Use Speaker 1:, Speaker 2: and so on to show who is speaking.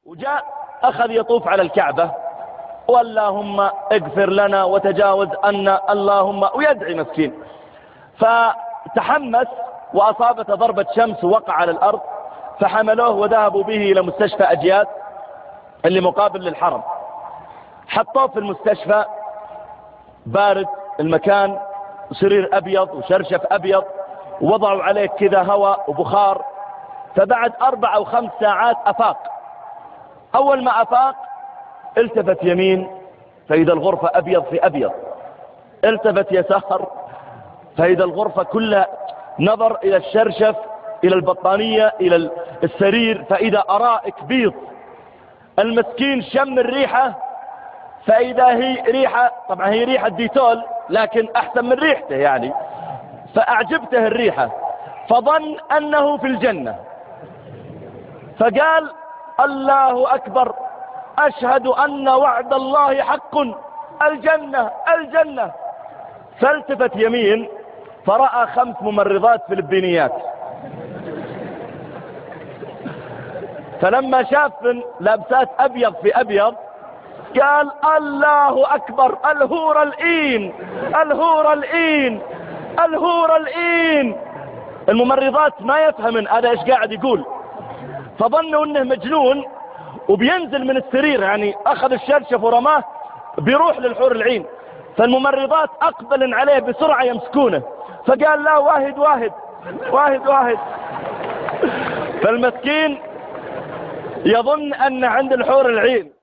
Speaker 1: وجاء أخذ يطوف على الكعبة واللهم اغفر لنا وتجاوز أن اللهم، ويدعي مسكين. فتحمس وأصابته ضربة شمس ووقع على الأرض، فحملوه وذهبوا به إلى مستشفى أجياد اللي مقابل للحرم. حطوه في المستشفى، بارد المكان، سرير أبيض وشرشف أبيض، ووضعوا عليه كذا هواء وبخار. فبعد 4 أو 5 ساعات أفاق. أول ما أفاق التفت يمين فإذا الغرفة أبيض في أبيض، التفت يسار فإذا الغرفة كلها، نظر إلى الشرشف إلى البطانية إلى السرير فإذا أرائك بيض. المسكين شم الريحة فإذا هي ريحة، طبعا هي ريحة ديتول لكن أحسن من ريحته يعني، فأعجبته الريحة فظن أنه في الجنة، فقال الله أكبر أشهد أن وعد الله حق، الجنة الجنة. فالتفت يمين فرأى 5 ممرضات فلبينيات. فلما شاف لابسات أبيض في أبيض قال الله أكبر، الهور الإين الهور الإين الهور الإين. الممرضات ما يفهمن هذا إيش قاعد يقول، فظنوا انه مجنون وبينزل من السرير، يعني اخذ الشرشف ورماه بيروح للحور العين. فالممرضات اقبلن عليه بسرعة يمسكونه، فقال لا واحد واحد واحد واحد. فالمسكين يظن ان عند الحور العين